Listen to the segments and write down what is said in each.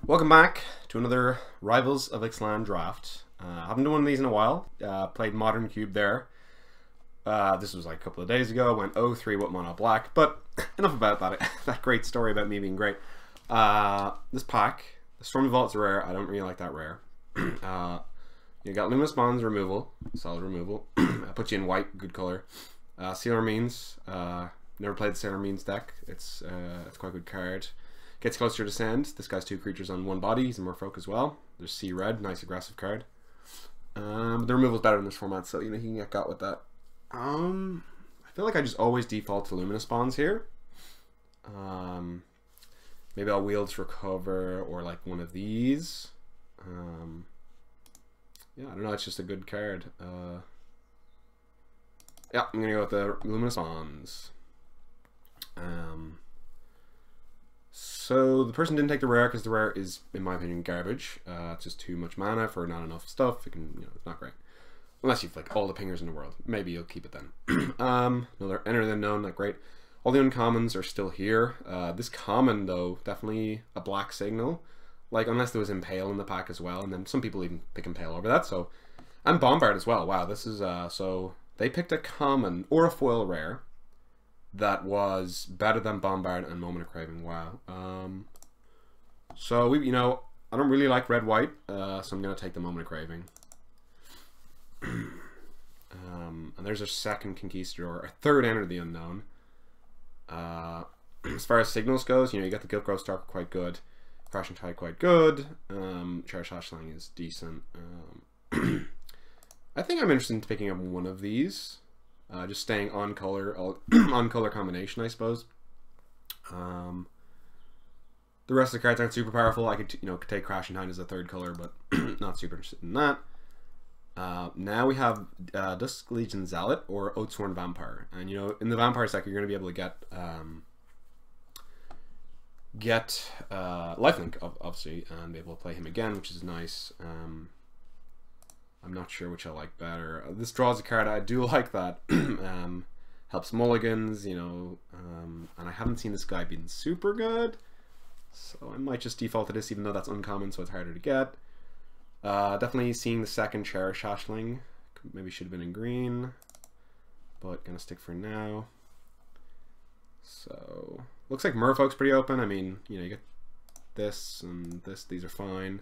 Welcome back to another Rivals of Ixalan draft. I haven't done one of these in a while. Played Modern Cube there. This was like a couple of days ago. Went 0-3 with mono black, but enough about that. That great story about me being great. This pack, the Storm Vault's a rare. I don't really like that rare. You got Luminous Bonds removal, solid removal. I put you in white, good color. Sailor Means. Never played the Sailor Means deck. It's quite a good card. Gets closer to sand. This guy's 2 creatures on 1 body. He's a Merfolk as well. There's Sea Red, nice aggressive card. The removal's better in this format, so you know he can get got with that. I feel like I just always default to Luminous Bonds here. Maybe I'll Wields Recover or like one of these. Yeah, I don't know. It's just a good card. Yeah, I'm gonna go with the Luminous Bonds. So the person didn't take the rare because the rare is, in my opinion, garbage. It's just too much mana for not enough stuff. It can, it's not great. Unless you've like all the pingers in the world. Maybe you'll keep it then. Another Enter the Unknown, not great. All the uncommons are still here. This common though, definitely a black signal. Like unless there was Impale in the pack as well, and then some people even pick Impale over that. So, and Bombard as well. Wow, this is so they picked a common or a foil rare that was better than Bombard and Moment of Craving. Wow. So we, I don't really like red white, so I'm gonna take the Moment of Craving. And there's our second Conquistador, our third Enter the Unknown. As far as signals goes, you got the Guilt Growth Stalker quite good, Crashing Tide quite good, Cherish Hashling is decent. I think I'm interested in picking up one of these. Just staying on color, on color combination, I suppose. The rest of the cards aren't super powerful. I could, could take Crashing Tide as a third color, but not super interested in that. Now we have Dusk Legion Zealot or Oathsworn Vampire, and in the Vampire deck you're going to be able to get lifelink, obviously, and be able to play him again, which is nice. I'm not sure which I like better. This draws a card. I do like that. Helps mulligans, and I haven't seen this guy being super good, so I might just default to this, even though that's uncommon, so it's harder to get. Definitely seeing the second Cherish Hashling. Maybe should have been in green, but gonna stick for now. So looks like Merfolk's pretty open. I mean, you get this and this. These are fine.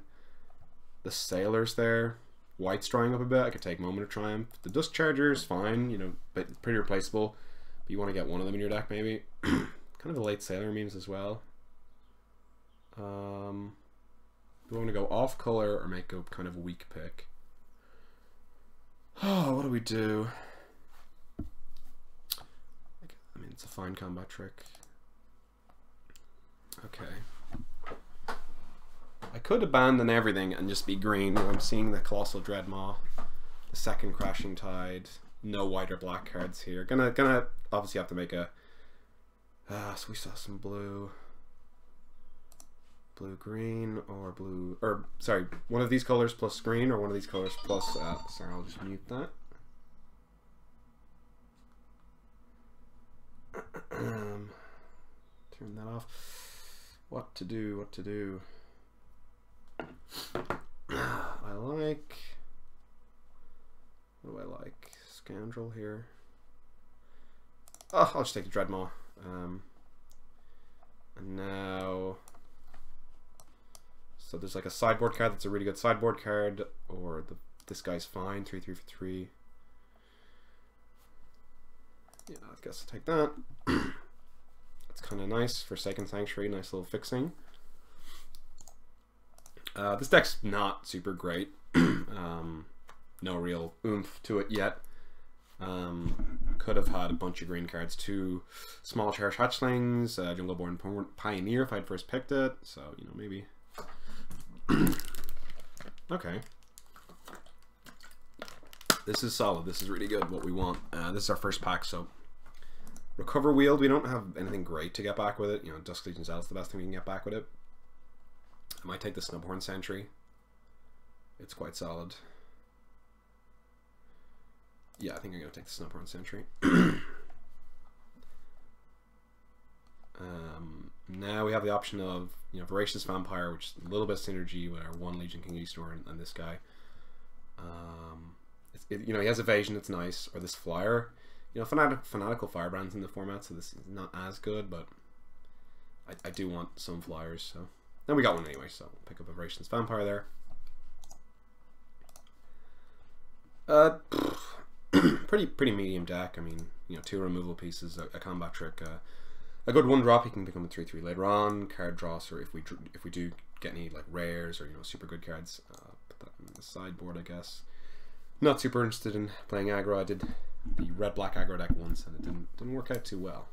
The Sailor's there. White's drawing up a bit. I could take Moment of Triumph. The Dusk Charger's fine, but pretty replaceable. But you want to get one of them in your deck, maybe. Kind of a late Sailor memes as well. Do we want to go off color or make a kind of weak pick? Oh, what do we do? I mean, it's a fine combat trick. Okay. I could abandon everything and just be green. I'm seeing the Colossal Dreadmaw, the second Crashing Tide, no white or black cards here. Gonna obviously have to make a. So we saw some blue, green, or blue, or sorry, one of these colors plus green, or one of these colors plus. Sorry, I'll just mute that. Turn that off. What to do? What to do? I like. What do I like? Scoundrel here. Oh, I'll just take the Dreadmaw. And now. So there's like a sideboard card that's a really good sideboard card, or this guy's fine. 3/3 for 3. Yeah, I guess I'll take that. That's kind of nice. Forsaken Sanctuary, nice little fixing. This deck's not super great. No real oomph to it yet. Could have had a bunch of green cards. 2 small Cherish Hatchlings, Jungleborn Pioneer if I'd first picked it. So, maybe. Okay. This is solid. This is really good. What we want. This is our first pack, so. Recover Wield, we don't have anything great to get back with it. Dusk Legion Zealot's the best thing we can get back with it. I might take the Snubhorn Sentry. It's quite solid. Yeah, I think I'm going to take the Snubhorn Sentry. now we have the option of, you know, Voracious Vampire, which is a little bit of synergy with our 1 Legion King Eastor and this guy. You know, he has evasion, it's nice. Or this flyer. You know, fanatical firebrands in the format, so this is not as good, but I do want some flyers, so. And we got one anyway, so we'll pick up a Voracious Vampire there. Pretty medium deck. I mean, you know, 2 removal pieces, a combat trick, a good 1-drop. He can become a 3/3 later on. Card draws, or if we do get any like rares or, you know, super good cards, put that in the sideboard, I guess. Not super interested in playing aggro. I did the red-black aggro deck once, and it didn't work out too well.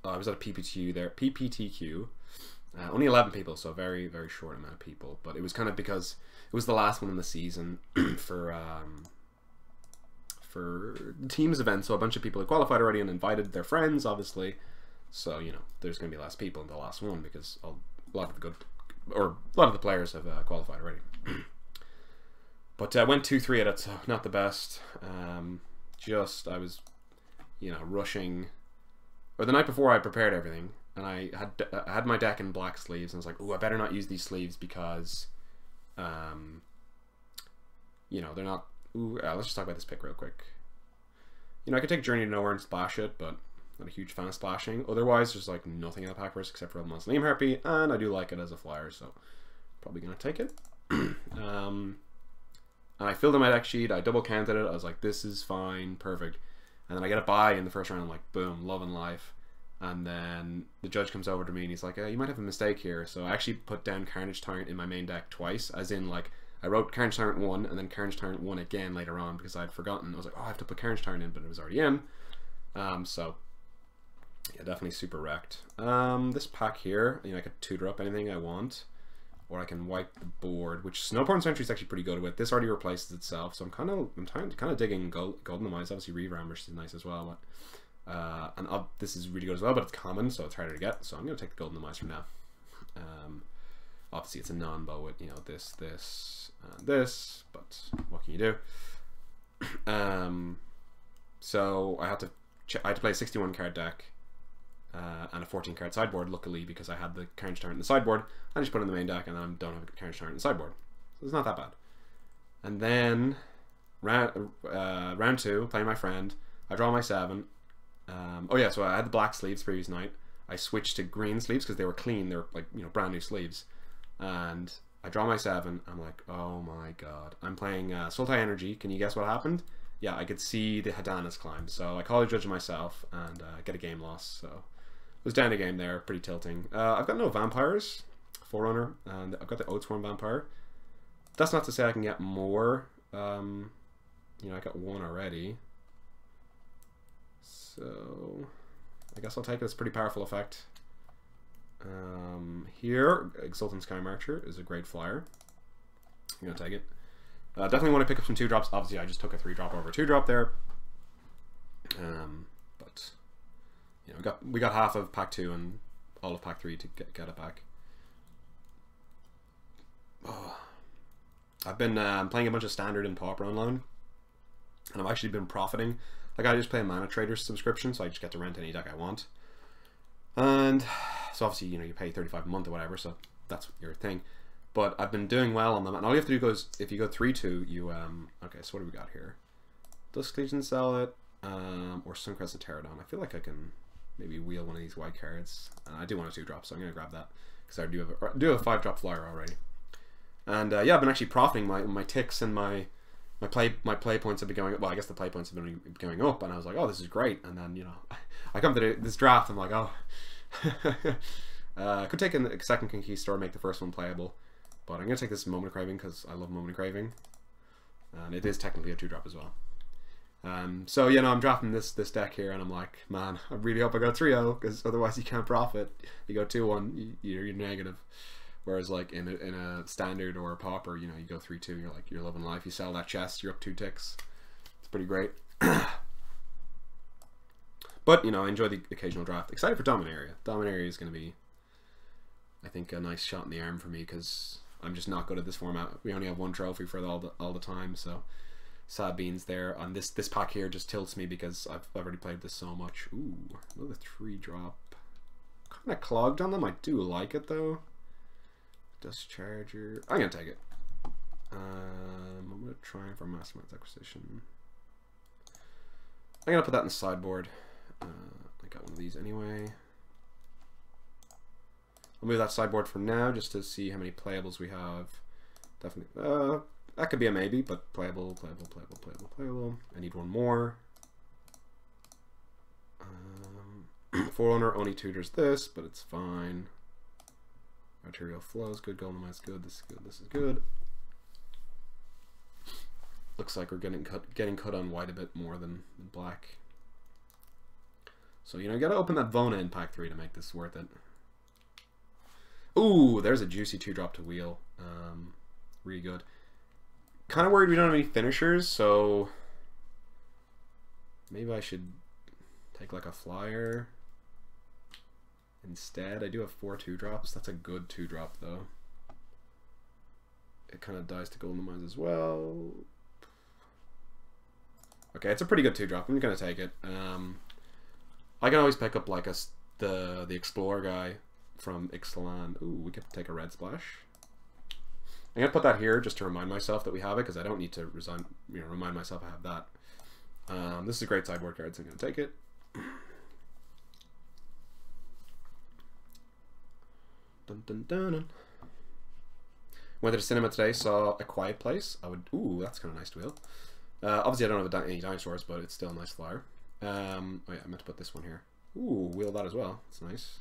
I was at a PPTQ there. PPTQ. Only 11 people, so very, very short amount of people. But it was kind of because it was the last one in the season for the team's event. So a bunch of people had qualified already and invited their friends, obviously. So, you know, there's going to be less people in the last one because a lot of the players have qualified already. But I went 2-3 at it, so not the best. I was, you know, rushing. Or the night before, I prepared everything, and I had my deck in black sleeves, and I was like, "Oh, I better not use these sleeves because, you know, they're not." Ooh, let's just talk about this pick real quick. You know, I could take Journey to Nowhere and splash it, but not a huge fan of splashing. Otherwise, there's like nothing in the pack for us except for the Mausoleum Harpy, and I do like it as a flyer, so probably gonna take it. And I filled in my deck sheet. I double counted it. I was like, "This is fine, perfect." And then I get a bye in the first round. I'm like, boom, love and life. And then the judge comes over to me and he's like, you might have a mistake here. So I actually put down Carnage Tyrant in my main deck twice, as in like I wrote Carnage Tyrant 1 and then Carnage Tyrant 1 again later on because I'd forgotten. I was like, oh, I have to put Carnage Tyrant in, but it was already in. So yeah, definitely super wrecked. This pack here, you know, I could tutor up anything I want, or I can wipe the board, which Snowborn Sentry is actually pretty good with. This already replaces itself, so I'm kind of digging Golden Demise. Obviously, Reave Ambush is nice as well, but this is really good as well. But it's common, so it's harder to get. So I'm gonna take the Golden Demise for now. Obviously, it's a non-bow with, you know, this, and this, but what can you do? So I had to play a 61 card deck. And a 14 card sideboard, luckily, because I had the Carnage Tyrant in the sideboard. I just put it in the main deck and then I don't have a Carnage Tyrant in the sideboard. So it's not that bad. And then round 2, playing my friend, I draw my 7. Oh yeah, so I had the black sleeves previous night. I switched to green sleeves because they were clean. They were like, you know, brand new sleeves. And I draw my 7. I'm like, oh my god. I'm playing Sultai Energy. Can you guess what happened? Yeah, I could see the Hadana's climb. So I call a judge myself and get a game loss. So was down a game there, pretty tilting. I've got no vampires, Forerunner, and I've got the Oathsworn Vampire. That's not to say I can get more. You know, I got 1 already. So I guess I'll take it. It's a pretty powerful effect. Here, Exultant Sky Marcher is a great flyer. I'm going to take it. Definitely want to pick up some 2-drops. Obviously, I just took a 3-drop over a 2-drop there. But you know, we got half of pack 2 and all of pack 3 to get it back. Oh. I've been playing a bunch of Standard and Pauper online, and I've actually been profiting. Like, I just play a Mana Trader subscription, so I just get to rent any deck I want. And so obviously, you know, you pay $35 a month or whatever, so that's your thing. But I've been doing well on them, and all you have to do is, if you go 3-2, you okay. So what do we got here? Dusk Legion, sell it, or Suncrest Pterodon. I feel like I can maybe wheel one of these white cards. I do want a 2-drop, so I'm gonna grab that because I do have a 5-drop flyer already. And yeah, I've been actually profiting. My ticks and my play points have been going up. Well, I guess the play points have been going up, and I was like, oh, this is great. And then, you know, I come to this draft, I'm like, oh, I could take a second Conquistador, make the first one playable. But I'm going to take this Moment of Craving because I love Moment of Craving. And it is technically a 2-drop as well. So, you know, I'm drafting this deck here, and I'm like, man, I really hope I go 3-0, because otherwise you can't profit. You go 2-1, you're negative. Whereas, like, in a Standard or a Pauper, you know, you go 3-2, you're loving life. You sell that chest, you're up 2 ticks. It's pretty great. But, you know, I enjoy the occasional draft. Excited for Dominaria. Dominaria is going to be, I think, a nice shot in the arm for me, because I'm just not good at this format. We only have 1 trophy for all the time, so sad beans there. And this pack here just tilts me because I've already played this so much. Ooh, another 3-drop. Kind of clogged on them. I do like it though. Discharger. I'm gonna take it. I'm gonna try for Mastermind's Acquisition. I'm gonna put that in the sideboard. I got one of these anyway. I'll move that sideboard for now just to see how many playables we have. Definitely. That could be a maybe, but playable. I need one more. Forerunner only tutors this, but it's fine. Arterial flows good. Golden Mine's good. This is good. This is good. Looks like we're getting cut on white a bit more than black. So you know, you gotta open that Vona in pack 3 to make this worth it. Ooh, there's a juicy 2-drop to wheel. Really good. Kind of worried we don't have any finishers, so maybe I should take like a flyer instead. I do have 4 2-drops. That's a good 2-drop though. It kind of dies to Golden Mines as well. Okay, it's a pretty good 2-drop. I'm gonna take it. I can always pick up like the Explorer guy from Ixalan. Ooh, we could take a red splash. I'm gonna put that here just to remind myself that we have it, because I don't need to remind myself I have that. This is a great sideboard card, so I'm gonna take it. Dun, dun, dun, dun. Went to the cinema today, saw A Quiet Place. Ooh, that's kind of nice to wheel. Obviously, I don't have any dinosaurs, but it's still a nice flyer. Oh yeah, I meant to put this one here. Ooh, wheel that as well. That's nice.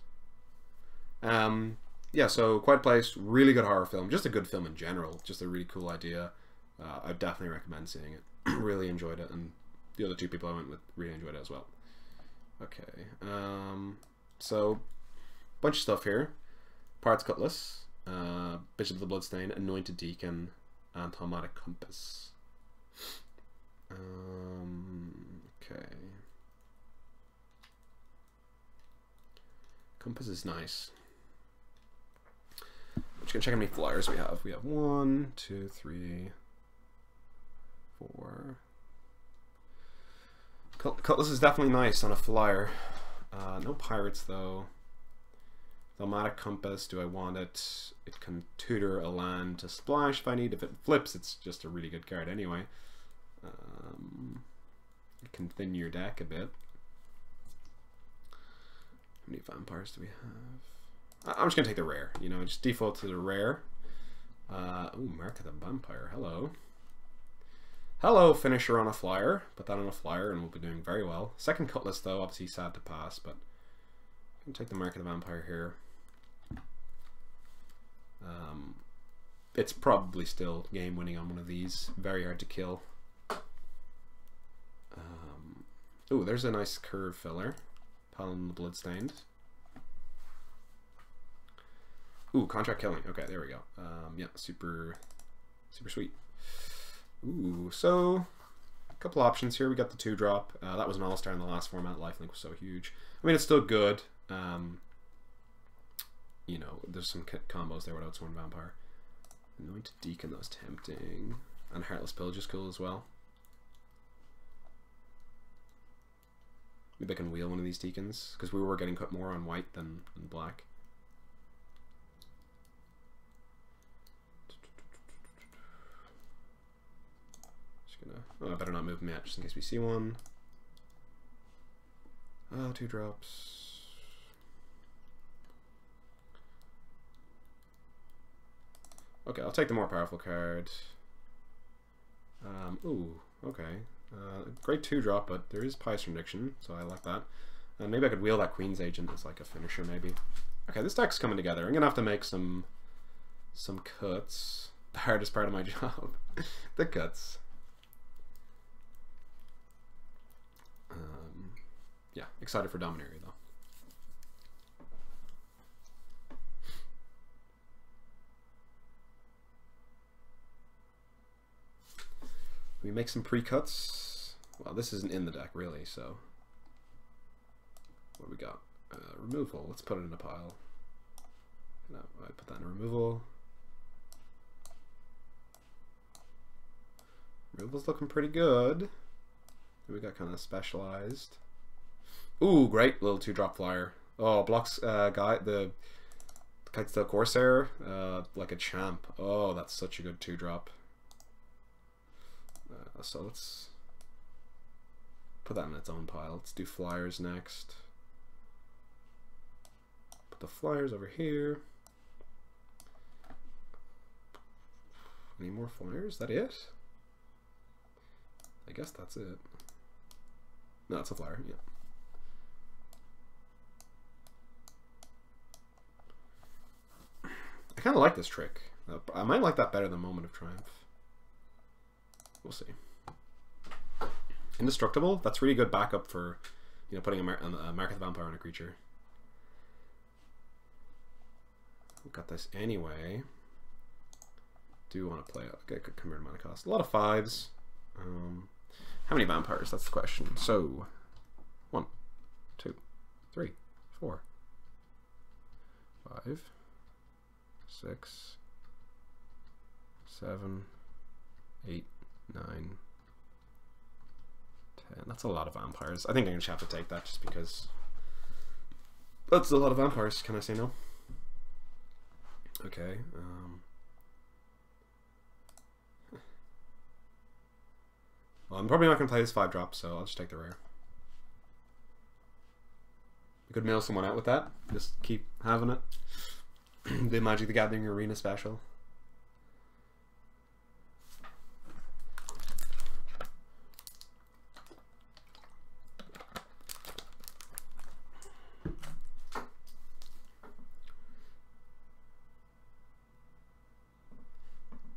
Yeah, so Quiet Place, really good horror film. Just a good film in general. Just a really cool idea. I definitely recommend seeing it. Really enjoyed it, and the other 2 people I went with really enjoyed it as well. Okay, so bunch of stuff here. Pirate's Cutlass, Bishop of the Bloodstain, Anointed Deacon, and Helmatic Compass. Okay. Compass is nice. I'm just gonna check how many flyers we have. We have 1, 2, 3, 4. Cutlass is definitely nice on a flyer. No pirates though. Helmatic Compass, do I want it? It can tutor a land to splash if I need. If it flips, it's just a really good card anyway. It can thin your deck a bit. How many vampires do we have? I'm just gonna take the rare. You know, just default to the rare. Ooh, Mark of the Vampire. Hello. Hello, finisher on a flyer. Put that on a flyer and we'll be doing very well. Second Cutlass though, obviously sad to pass, but I'm gonna take the Mark of the Vampire here. It's probably still game winning on one of these. Very hard to kill. Ooh, there's a nice curve filler. Paladin the Bloodstained. Ooh, Contract Killing. Okay, there we go. Yeah, super sweet. Ooh, so a couple options here. We got the 2-drop. That was an all-star in the last format. Lifelink was so huge. I mean, it's still good. You know, there's some combos there without Sworn Vampire. Anointed Deacon, that was tempting. And Heartless Pillage is cool as well. Maybe I can wheel one of these Deacons, because we were getting cut more on white than black. Just gonna... Oh, I better not move them yet, just in case we see one. 2 drops. Okay, I'll take the more powerful card. Ooh, okay. Great 2-drop, but there is Pious Rendition, so I like that. Maybe I could wheel that Queen's Agent as like a finisher, maybe. Okay, this deck's coming together. I'm gonna have to make some cuts. The hardest part of my job. The cuts. Yeah, excited for Dominaria though. We make some pre-cuts. Well, this isn't in the deck really, so what do we got? Removal. Let's put it in a pile. No, I put that in removal. Rival's looking pretty good. We got kind of specialized. Ooh, great little 2-drop flyer. Oh, blocks guy, the Kitesteel Corsair, like a champ. Oh, that's such a good 2-drop. So let's put that in its own pile. Let's do flyers next. Put the flyers over here. Any more flyers? Is that it? I guess that's it. No, it's a flyer, yeah. I kind of like this trick. I might like that better than Moment of Triumph. We'll see. Indestructible, that's really good backup for, you know, putting a Mark of the Vampire on a creature. We've got this anyway. Do want to play a converted mana cost. A lot of 5s. How many vampires? That's the question. So, 1, 2, 3, 4, 5, 6, 7, 8, 9, 10. That's a lot of vampires. I think I'm going to have to take that just because that's a lot of vampires. Can I say no? Okay. Well, I'm probably not going to play this 5-drop, so I'll just take the rare. You could mail someone out with that. Just keep having it. The Magic the Gathering Arena special.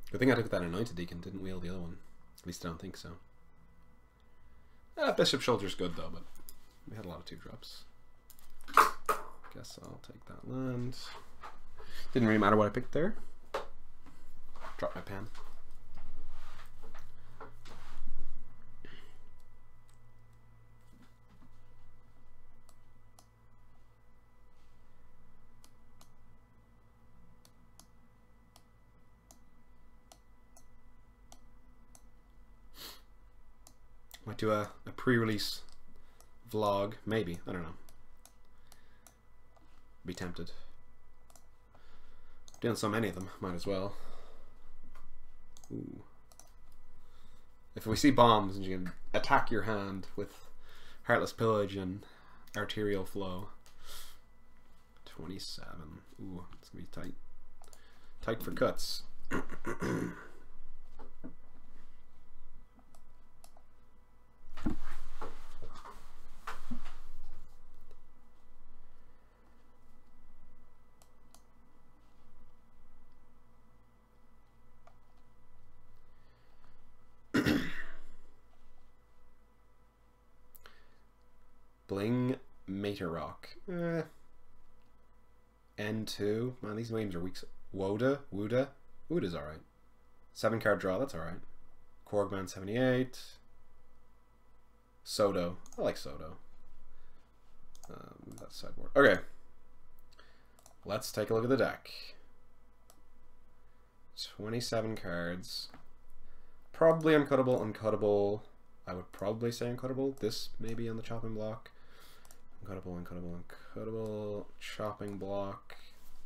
Good thing I took that Anointed Deacon, didn't wheel the other one. At least I don't think so. Bishop Shoulder's good though, but we had a lot of 2-drops. Guess I'll take that land. Didn't really matter what I picked there. Drop my pen. Might do a pre-release vlog, maybe. I don't know. Be tempted. Doing so many of them, might as well. Ooh. If we see bombs and you can attack your hand with Heartless Pillage and Arterial Flow. 27. Ooh, it's gonna be tight. Tight for cuts. Bling Mater Rock. N2. Man, these names are weak. Woda's alright. 7-card draw, that's alright. Korgman 78. Soto. I like Soto. That's sideboard. Okay. Let's take a look at the deck. 27 cards. Probably uncuttable. I would probably say uncuttable. This maybe on the chopping block. Uncuttable, chopping block.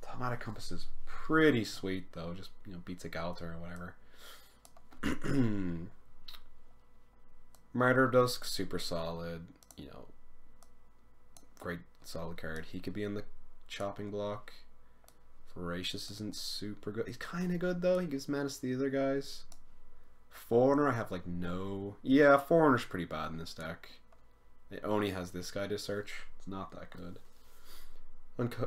Automatic Compass is pretty sweet though, just, you know, beats a Galter or whatever. Martyr of Dusk, super solid, you know, great solid card. He could be in the chopping block. Voracious isn't super good. He's kind of good though, he gives menace to the other guys. Foreigner, I have like no... Yeah, Foreigner's pretty bad in this deck. It only has this guy to search. It's not that good.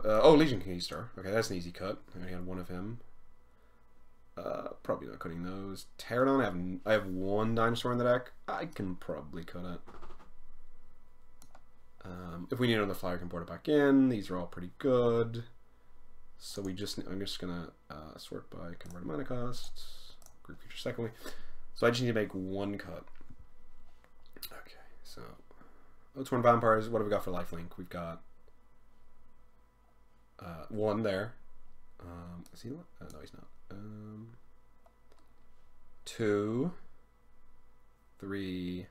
Oh, Legion Conquistor. Okay, that's an easy cut. I only had one of him. Probably not cutting those. Pterodon, I have one dinosaur in the deck. I can probably cut it. If we need another flyer, I can port it back in. These are all pretty good. So I'm just gonna sort by converted mana cost. Group feature secondly. So I just need to make one cut. Okay, so Torn Vampires. What have we got for lifelink? We've got one there. Is he? No, he's not. 2. 3.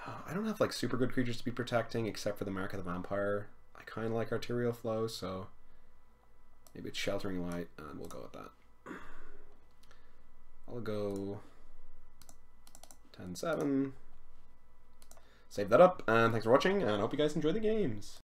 I don't have like super good creatures to be protecting except for the Mark of the Vampire. I kind of like Arterial Flow, so maybe it's Sheltering Light, and we'll go with that. I'll go 10-7. Save that up, and thanks for watching, and I hope you guys enjoy the games.